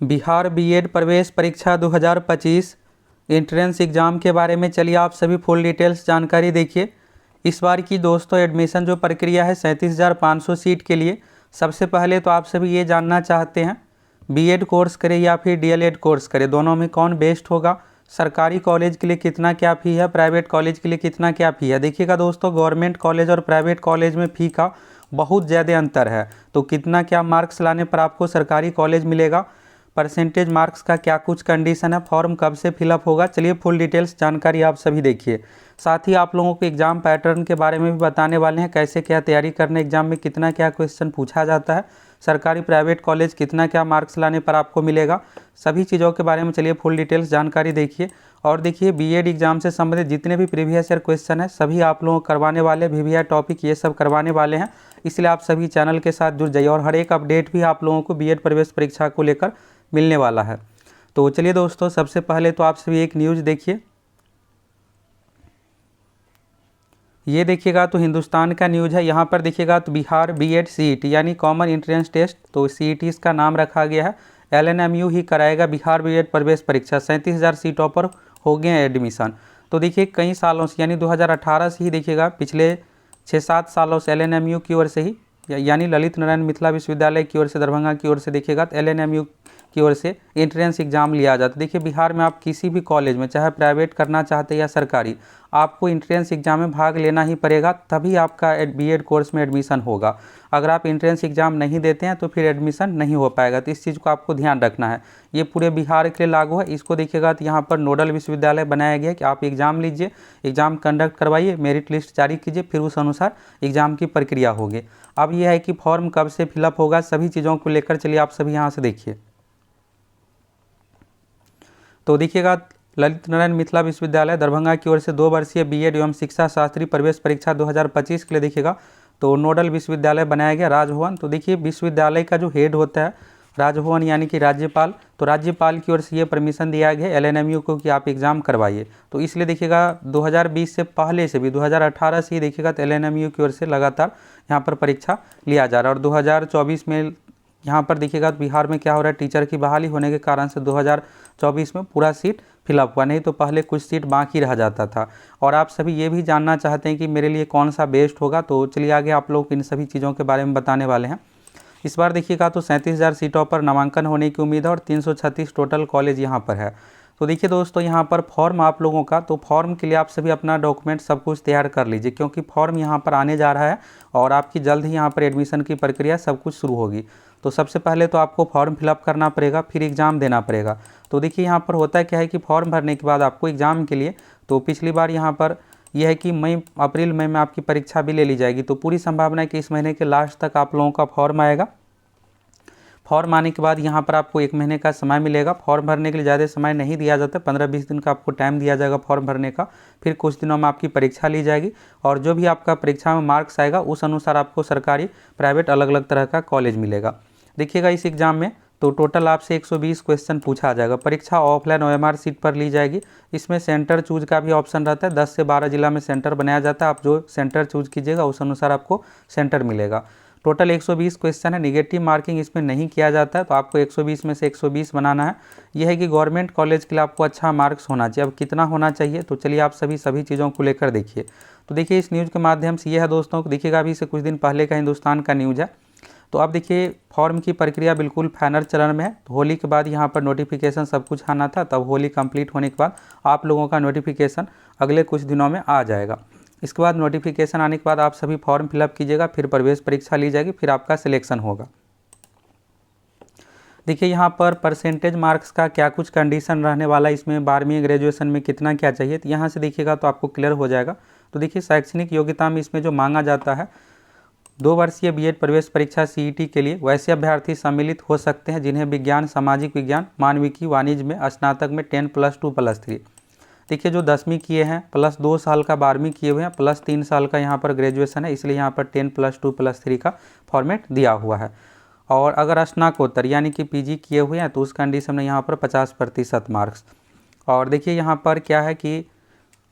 Bihar BEd प्रवेश परीक्षा 2025 entrance exam के बारे में चलिए आप सभी फुल डिटेल्स जानकारी देखिए। इस बार की दोस्तों एडमिशन जो प्रक्रिया है 37,500 सीट के लिए। सबसे पहले तो आप सभी ये जानना चाहते हैं बीएड कोर्स करें या फिर डीएलएड कोर्स करें, दोनों में कौन बेस्ट होगा, सरकारी कॉलेज के लिए कितना क्या फ़ी है, प्राइवेट कॉलेज के लिए कितना क्या फ़ी है। देखिएगा दोस्तों, गवर्नमेंट कॉलेज और प्राइवेट कॉलेज में फ़ी का बहुत ज़्यादा अंतर है। तो कितना क्या मार्क्स लाने पर आपको सरकारी कॉलेज मिलेगा, परसेंटेज मार्क्स का क्या कुछ कंडीशन है, फॉर्म कब से फिलअप होगा, चलिए फुल डिटेल्स जानकारी आप सभी देखिए। साथ ही आप लोगों को एग्ज़ाम पैटर्न के बारे में भी बताने वाले हैं, कैसे क्या तैयारी करने, एग्ज़ाम में कितना क्या क्वेश्चन पूछा जाता है, सरकारी प्राइवेट कॉलेज कितना क्या मार्क्स लाने पर आपको मिलेगा, सभी चीज़ों के बारे में चलिए फुल डिटेल्स जानकारी देखिए। और देखिए बीएड एग्ज़ाम से संबंधित जितने भी प्रीवियस ईयर क्वेश्चन है सभी आप लोगों को करवाने वाले, वीवीआई टॉपिक ये सब करवाने वाले हैं, इसलिए आप सभी चैनल के साथ जुड़ जाइए और हर एक अपडेट भी आप लोगों को बीएड प्रवेश परीक्षा को लेकर मिलने वाला है। तो चलिए दोस्तों, सबसे पहले तो आप सभी एक न्यूज़ देखिए। ये देखिएगा तो हिंदुस्तान का न्यूज़ है। यहाँ पर देखिएगा तो बिहार बीएड सीईटी यानी कॉमन एंट्रेंस टेस्ट, तो सीईटी इसका नाम रखा गया है। एलएनएमयू ही कराएगा बिहार बीएड प्रवेश परीक्षा। 37,000 सीटों पर हो गए हैं एडमिशन। तो देखिए कई सालों से यानी 2018 से ही देखिएगा, पिछले 6-7 सालों से एलएनएमयू की ओर से ही यानी ललित नारायण मिथिला विश्वविद्यालय की ओर से, दरभंगा की ओर से देखिएगा तो एलएनएमयू की ओर से एंट्रेंस एग्जाम लिया जाता है। देखिए बिहार में आप किसी भी कॉलेज में चाहे प्राइवेट करना चाहते हैं या सरकारी, आपको एंट्रेंस एग्जाम में भाग लेना ही पड़ेगा, तभी आपका बीएड कोर्स में एडमिशन होगा। अगर आप एंट्रेंस एग्जाम नहीं देते हैं तो फिर एडमिशन नहीं हो पाएगा। तो इस चीज़ को आपको ध्यान रखना है, ये पूरे बिहार के लिए लागू है। इसको देखिएगा तो यहाँ पर नोडल विश्वविद्यालय बनाया गया है कि आप एग्ज़ाम लीजिए, एग्ज़ाम कंडक्ट करवाइए, मेरिट लिस्ट जारी कीजिए, फिर उस अनुसार एग्ज़ाम की प्रक्रिया होगी। अब यह है कि फॉर्म कब से फिलअप होगा, सभी चीज़ों को लेकर चलिए आप सभी यहाँ से देखिए। तो देखिएगा ललित नारायण मिथिला विश्वविद्यालय दरभंगा की ओर से 2 वर्षीय बीएड एवं शिक्षा शास्त्री प्रवेश परीक्षा 2025 के लिए देखिएगा तो नोडल विश्वविद्यालय बनाया गया राजभवन। तो देखिए विश्वविद्यालय का जो हेड होता है राजभवन यानी कि राज्यपाल, तो राज्यपाल की ओर से ये परमिशन दिया गया एलएनएमयू को कि आप एग्ज़ाम करवाइए। तो इसलिए देखिएगा 2020 से पहले से भी 2018 से ही देखिएगा तो एलएनएमयू की ओर से लगातार यहाँ पर परीक्षा लिया जा रहा है। और 2024 में यहाँ पर देखिएगा तो बिहार में क्या हो रहा है, टीचर की बहाली होने के कारण से 2024 में पूरा सीट फिलअप हुआ, नहीं तो पहले कुछ सीट बाकी रह जाता था। और आप सभी ये भी जानना चाहते हैं कि मेरे लिए कौन सा बेस्ट होगा, तो चलिए आगे आप लोग इन सभी चीज़ों के बारे में बताने वाले हैं। इस बार देखिएगा तो 37,000 सीटों पर नामांकन होने की उम्मीद है और 336 टोटल कॉलेज यहाँ पर है। तो देखिए दोस्तों, यहाँ पर फॉर्म आप लोगों का, तो फॉर्म के लिए आप सभी अपना डॉक्यूमेंट सब कुछ तैयार कर लीजिए, क्योंकि फॉर्म यहाँ पर आने जा रहा है और आपकी जल्द ही यहाँ पर एडमिशन की प्रक्रिया सब कुछ शुरू होगी। तो सबसे पहले तो आपको फॉर्म फिलअप करना पड़ेगा, फिर एग्ज़ाम देना पड़ेगा। तो देखिए यहाँ पर होता क्या है कि फॉर्म भरने के बाद आपको एग्ज़ाम के लिए, तो पिछली बार यहाँ पर यह है कि अप्रैल मई में आपकी परीक्षा भी ले ली जाएगी। तो पूरी संभावना है कि इस महीने के लास्ट तक आप लोगों का फॉर्म आएगा। फॉर्म आने के बाद यहाँ पर आपको 1 महीने का समय मिलेगा। फॉर्म भरने के लिए ज़्यादा समय नहीं दिया जाता, 15-20 दिन का आपको टाइम दिया जाएगा फॉर्म भरने का। फिर कुछ दिनों में आपकी परीक्षा ली जाएगी और जो भी आपका परीक्षा में मार्क्स आएगा उस अनुसार आपको सरकारी प्राइवेट अलग अलग तरह का कॉलेज मिलेगा। देखिएगा इस एग्ज़ाम में तो टोटल आपसे 120 क्वेश्चन पूछा जाएगा। परीक्षा ऑफलाइन ओएमआर सीट पर ली जाएगी। इसमें सेंटर चूज का भी ऑप्शन रहता है, 10 से 12 जिला में सेंटर बनाया जाता है। आप जो सेंटर चूज कीजिएगा उस अनुसार आपको सेंटर मिलेगा। टोटल 120 क्वेश्चन है, निगेटिव मार्किंग इसमें नहीं किया जाता है, तो आपको 120 में से 120 बनाना है। यह है कि गवर्नमेंट कॉलेज के लिए आपको अच्छा मार्क्स होना चाहिए। अब कितना होना चाहिए, तो चलिए आप सभी चीज़ों को लेकर देखिए। तो देखिए इस न्यूज़ के माध्यम से ये है दोस्तों, देखिएगा अभी से कुछ दिन पहले का हिंदुस्तान का न्यूज़ है। तो अब देखिए फॉर्म की प्रक्रिया बिल्कुल फाइनल चरण में है। तो होली के बाद यहाँ पर नोटिफिकेशन सब कुछ आना था, तब होली कंप्लीट होने के बाद आप लोगों का नोटिफिकेशन अगले कुछ दिनों में आ जाएगा। इसके बाद नोटिफिकेशन आने के बाद आप सभी फॉर्म फिलअप कीजिएगा, फिर प्रवेश परीक्षा ली जाएगी, फिर आपका सिलेक्शन होगा। देखिए यहाँ पर परसेंटेज मार्क्स का क्या कुछ कंडीशन रहने वाला है, इसमें 12वीं ग्रेजुएशन में कितना क्या चाहिए, तो यहाँ से देखिएगा तो आपको क्लियर हो जाएगा। तो देखिए शैक्षणिक योग्यता में इसमें जो मांगा जाता है, 2 वर्षीय बीएड प्रवेश परीक्षा सीईटी के लिए वैसे अभ्यर्थी सम्मिलित हो सकते हैं जिन्हें विज्ञान, सामाजिक विज्ञान, मानविकी, वाणिज्य में स्नातक में 10+2+3। देखिए जो 10वीं किए हैं प्लस 2 साल का 12वीं किए हुए हैं प्लस 3 साल का यहाँ पर ग्रेजुएशन है, इसलिए यहाँ पर 10+2+3 का फॉर्मेट दिया हुआ है। और अगर स्नाकोत्तर यानी कि पीजी किए हुए हैं तो उस कंडीशन में यहाँ पर 50% मार्क्स। और देखिए यहाँ पर क्या है कि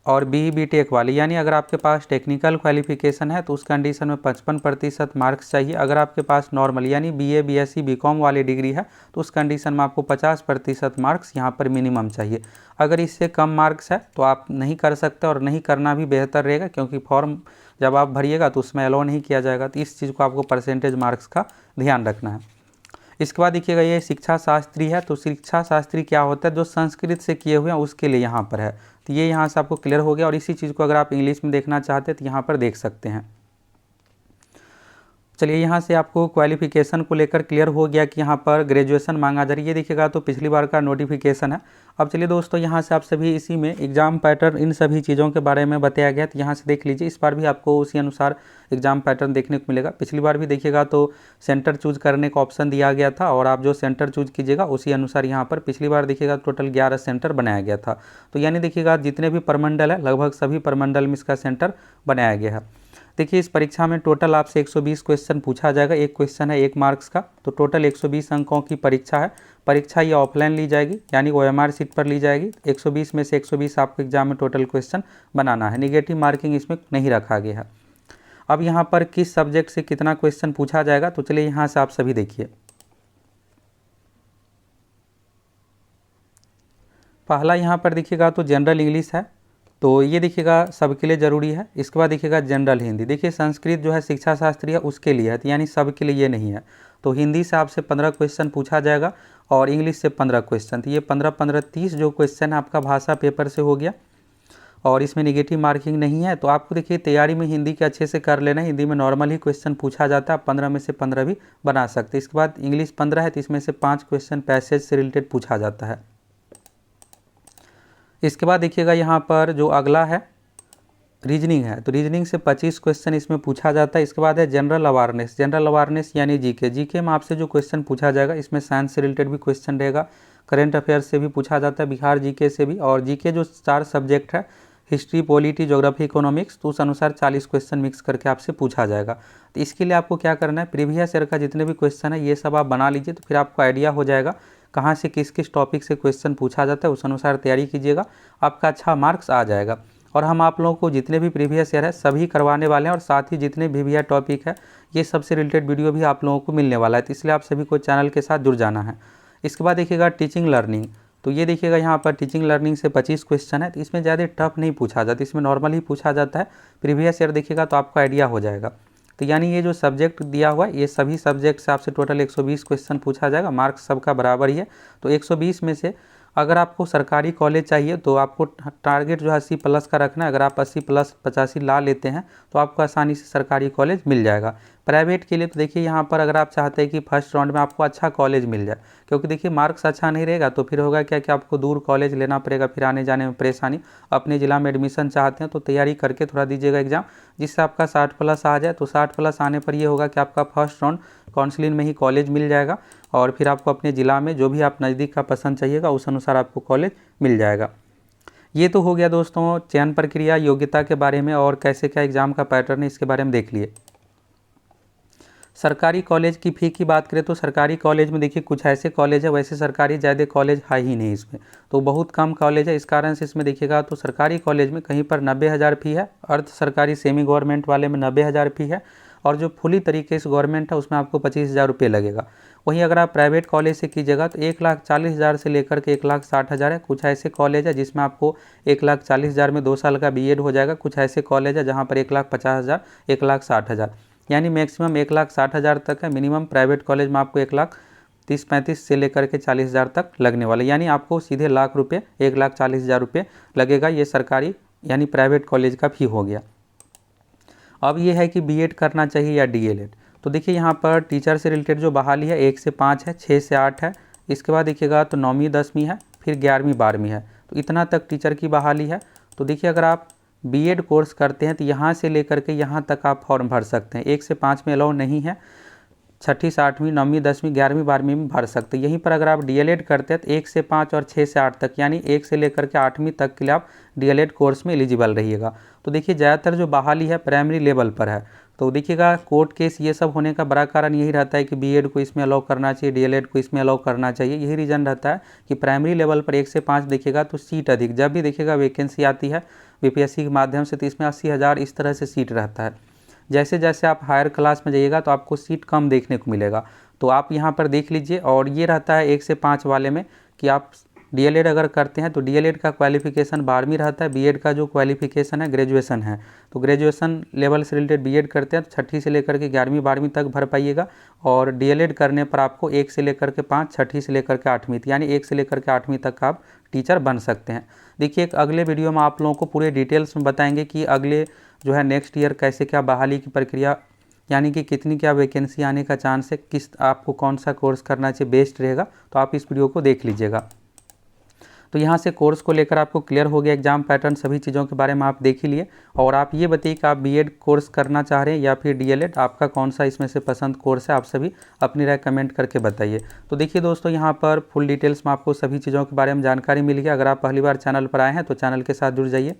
और BE BTech वाली, यानी अगर आपके पास टेक्निकल क्वालिफिकेशन है तो उस कंडीशन में 55% मार्क्स चाहिए। अगर आपके पास नॉर्मल यानी BA BSc BCom वाली डिग्री है तो उस कंडीशन में आपको 50% मार्क्स यहाँ पर मिनिमम चाहिए। अगर इससे कम मार्क्स है तो आप नहीं कर सकते, और नहीं करना भी बेहतर रहेगा, क्योंकि फॉर्म जब आप भरिएगा तो उसमें अलाउ नहीं किया जाएगा। तो इस चीज़ को आपको परसेंटेज मार्क्स का ध्यान रखना है। इसके बाद देखिएगा ये शिक्षा शास्त्री है, तो शिक्षा शास्त्री क्या होता है, जो संस्कृत से किए हुए हैं उसके लिए यहाँ पर है। तो ये यहाँ से आपको क्लियर हो गया, और इसी चीज़ को अगर आप इंग्लिश में देखना चाहते हैं तो यहाँ पर देख सकते हैं। चलिए यहाँ से आपको क्वालिफिकेशन को लेकर क्लियर हो गया कि यहाँ पर ग्रेजुएशन मांगा जा रही है। ये देखिएगा तो पिछली बार का नोटिफिकेशन है। अब चलिए दोस्तों यहाँ से आप सभी इसी में एग्ज़ाम पैटर्न इन सभी चीज़ों के बारे में बताया गया, तो यहाँ से देख लीजिए। इस बार भी आपको उसी अनुसार एग्ज़ाम पैटर्न देखने को मिलेगा। पिछली बार भी देखिएगा तो सेंटर चूज करने का ऑप्शन दिया गया था, और आप जो सेंटर चूज कीजिएगा उसी अनुसार यहाँ पर पिछली बार देखिएगा टोटल 11 सेंटर बनाया गया था। तो यानी देखिएगा जितने भी प्रमंडल है लगभग सभी प्रमंडल में इसका सेंटर बनाया गया है। देखिए इस परीक्षा में टोटल आपसे 120 क्वेश्चन पूछा जाएगा। एक क्वेश्चन है 1 मार्क्स का, तो टोटल 120 अंकों की परीक्षा है। परीक्षा ये ऑफलाइन ली जाएगी, यानी OMR सीट पर ली जाएगी। 120 में से 120 आपको एग्जाम में टोटल क्वेश्चन बनाना है। निगेटिव मार्किंग इसमें नहीं रखा गया है। अब यहाँ पर किस सब्जेक्ट से कितना क्वेश्चन पूछा जाएगा, तो चलिए यहाँ से आप सभी देखिए। पहला यहाँ पर देखिएगा तो जनरल इंग्लिश है, तो ये देखिएगा सबके लिए ज़रूरी है। इसके बाद देखिएगा जनरल हिंदी। देखिए संस्कृत जो है शिक्षा शास्त्री है उसके लिए है, तो यानी सबके लिए ये नहीं है। तो हिंदी से आपसे 15 क्वेश्चन पूछा जाएगा, और इंग्लिश से 15 क्वेश्चन। तो ये 15-15 30 जो क्वेश्चन है आपका भाषा पेपर से हो गया, और इसमें निगेटिव मार्किंग नहीं है। तो आपको देखिए तैयारी में हिंदी के अच्छे से कर लेना है। हिंदी में नॉर्मल ही क्वेश्चन पूछा जाता है, आप 15 में से 15 भी बना सकते हैं। इसके बाद इंग्लिश 15 है, तो इसमें से 5 क्वेश्चन पैसेज से रिलेटेड पूछा जाता है। इसके बाद देखिएगा यहाँ पर जो अगला है रीजनिंग है, तो रीजनिंग से 25 क्वेश्चन इसमें पूछा जाता है। इसके बाद है जनरल अवेयरनेस। जनरल अवेयरनेस यानी जीके में आपसे जो क्वेश्चन पूछा जाएगा इसमें साइंस से रिलेटेड भी क्वेश्चन रहेगा, करंट अफेयर्स से भी पूछा जाता है, बिहार जीके से भी। और जीके जो 4 सब्जेक्ट है हिस्ट्री, पॉलिटी, ज्योग्राफी, इकोनॉमिक्स, तो उस अनुसार 40 क्वेश्चन मिक्स करके आपसे पूछा जाएगा। तो इसके लिए आपको क्या करना है, प्रीवियस ईयर का जितने भी क्वेश्चन है ये सब आप बना लीजिए, तो फिर आपको आइडिया हो जाएगा कहाँ से किस किस टॉपिक से क्वेश्चन पूछा जाता है। उस अनुसार तैयारी कीजिएगा, आपका अच्छा मार्क्स आ जाएगा। और हम आप लोगों को जितने भी प्रीवियस ईयर है सभी करवाने वाले हैं, और साथ ही जितने भी टॉपिक है ये सबसे रिलेटेड वीडियो भी आप लोगों को मिलने वाला है। तो इसलिए आप सभी को चैनल के साथ जुड़ जाना है। इसके बाद देखिएगा टीचिंग लर्निंग, तो ये देखिएगा यहाँ पर टीचिंग लर्निंग से 25 क्वेश्चन है। तो इसमें ज़्यादा टफ नहीं पूछा जाता, इसमें नॉर्मल ही पूछा जाता है। प्रीवियस ईयर देखिएगा तो आपको आइडिया हो जाएगा। तो यानी ये जो सब्जेक्ट दिया हुआ है ये सभी सब्जेक्ट से आपसे टोटल 120 क्वेश्चन पूछा जाएगा। मार्क्स सबका बराबर ही है। तो 120 में से अगर आपको सरकारी कॉलेज चाहिए तो आपको टारगेट जो है 80+ का रखना है। अगर आप 80+ 85 ला लेते हैं तो आपको आसानी से सरकारी कॉलेज मिल जाएगा। प्राइवेट के लिए तो देखिए यहाँ पर अगर आप चाहते हैं कि फर्स्ट राउंड में आपको अच्छा कॉलेज मिल जाए, क्योंकि देखिए मार्क्स अच्छा नहीं रहेगा तो फिर होगा क्या कि आपको दूर कॉलेज लेना पड़ेगा, फिर आने जाने में परेशानी। अपने ज़िला में एडमिशन चाहते हैं तो तैयारी करके थोड़ा दीजिएगा एग्जाम, जिससे आपका 60+ आ जाए। तो 60+ आने पर ये होगा कि आपका फर्स्ट राउंड काउंसलिंग में ही कॉलेज मिल जाएगा, और फिर आपको अपने ज़िला में जो भी आप नज़दीक का पसंद चाहिएगा उस अनुसार आपको कॉलेज मिल जाएगा। ये तो हो गया दोस्तों चयन प्रक्रिया, योग्यता के बारे में, और कैसे क्या एग्ज़ाम का पैटर्न है इसके बारे में देख लिए। सरकारी कॉलेज की फ़ी की बात करें तो सरकारी कॉलेज में देखिए कुछ ऐसे कॉलेज है, वैसे सरकारी ज़्यादा कॉलेज है ही नहीं इसमें, तो बहुत कम कॉलेज है। इस कारण से इसमें देखिएगा तो सरकारी कॉलेज में कहीं पर 90,000 फ़ी है, अर्ध सरकारी सेमी गवर्नमेंट वाले में 90,000 फ़ी है, और जो फुली तरीके से गवर्नमेंट है उसमें आपको 25,000 रुपये लगेगा। वहीं अगर आप प्राइवेट कॉलेज से कीजिएगा तो 1,40,000 से लेकर के 1,60,000 है। कुछ ऐसे कॉलेज है जिसमें आपको 1,40,000 में 2 साल का बीएड हो जाएगा। कुछ ऐसे कॉलेज है जहाँ पर 1,50,000, 1,60,000, यानी मैक्सिमम 1,60,000 तक है। मिनिमम प्राइवेट कॉलेज में आपको 1,30,35 से लेकर के 40,000 तक लगने वाले, यानी आपको सीधे लाख रुपये 1,40,000 रुपये लगेगा। ये सरकारी यानी प्राइवेट कॉलेज का फ़ी हो गया। अब ये है कि बीएड करना चाहिए या डीएलएड। तो देखिए यहाँ पर टीचर से रिलेटेड जो बहाली है 1 से 5 है, 6 से 8 है। इसके बाद देखिएगा तो 9वीं 10वीं है, फिर 11वीं 12वीं है, तो इतना तक टीचर की बहाली है। तो देखिए अगर आप बीएड कोर्स करते हैं तो यहाँ से लेकर के यहाँ तक आप फॉर्म भर सकते हैं। 1 से 5 में अलाउ नहीं है, 6ठी 8वीं 9वीं 10वीं 11वीं 12वीं में भर सकते हैं। यहीं पर अगर आप डीएलएड करते हैं तो 1 से 5 और 6 से 8 तक, यानी 1 से लेकर के 8वीं तक के लिए आप डीएलएड कोर्स में एलिजिबल रहिएगा। तो देखिए ज़्यादातर जो बहाली है प्राइमरी लेवल पर है, तो देखिएगा कोर्ट केस ये सब होने का बड़ा कारण यही रहता है कि बीएड को इसमें अलाउ करना चाहिए, डीएलएड को इसमें अलाउ करना चाहिए। यही रीज़न रहता है कि प्राइमरी लेवल पर 1 से 5 देखिएगा तो सीट अधिक, जब भी देखिएगा वैकेंसी आती है बीपीएससी के माध्यम से तो इसमें 80,000 इस तरह से सीट रहता है। जैसे जैसे आप हायर क्लास में जाइएगा तो आपको सीट कम देखने को मिलेगा। तो आप यहाँ पर देख लीजिए। और ये रहता है 1 से 5 वाले में कि आप डीएलएड अगर करते हैं तो डीएलएड का क्वालिफिकेशन 12वीं रहता है, बीएड का जो क्वालिफिकेशन है ग्रेजुएशन है। तो ग्रेजुएशन लेवल से रिलेटेड बीएड करते हैं तो 6ठी से लेकर के 11वीं 12वीं तक भर पाइएगा। और डीएलएड करने पर आपको 1 से लेकर के 5, 6ठी से लेकर के 8वीं, यानी 1 से लेकर के 8वीं तक आप टीचर बन सकते हैं। देखिए एक अगले वीडियो में आप लोगों को पूरे डिटेल्स में बताएंगे कि अगले जो है नेक्स्ट ईयर कैसे क्या बहाली की प्रक्रिया, यानी कि कितनी क्या वैकेंसी आने का चांस है, किस आपको कौन सा कोर्स करना चाहिए बेस्ट रहेगा। तो आप इस वीडियो को देख लीजिएगा। तो यहाँ से कोर्स को लेकर आपको क्लियर हो गया, एग्जाम पैटर्न सभी चीज़ों के बारे में आप देख ही लिए। और आप ये बताइए कि आप बीएड कोर्स करना चाह रहे हैं या फिर डीएलएड, आपका कौन सा इसमें से पसंद कोर्स है, आप सभी अपनी राय कमेंट करके बताइए। तो देखिए दोस्तों यहाँ पर फुल डिटेल्स में आपको सभी चीज़ों के बारे में जानकारी मिल गया। अगर आप पहली बार चैनल पर आए हैं तो चैनल के साथ जुड़ जाइए।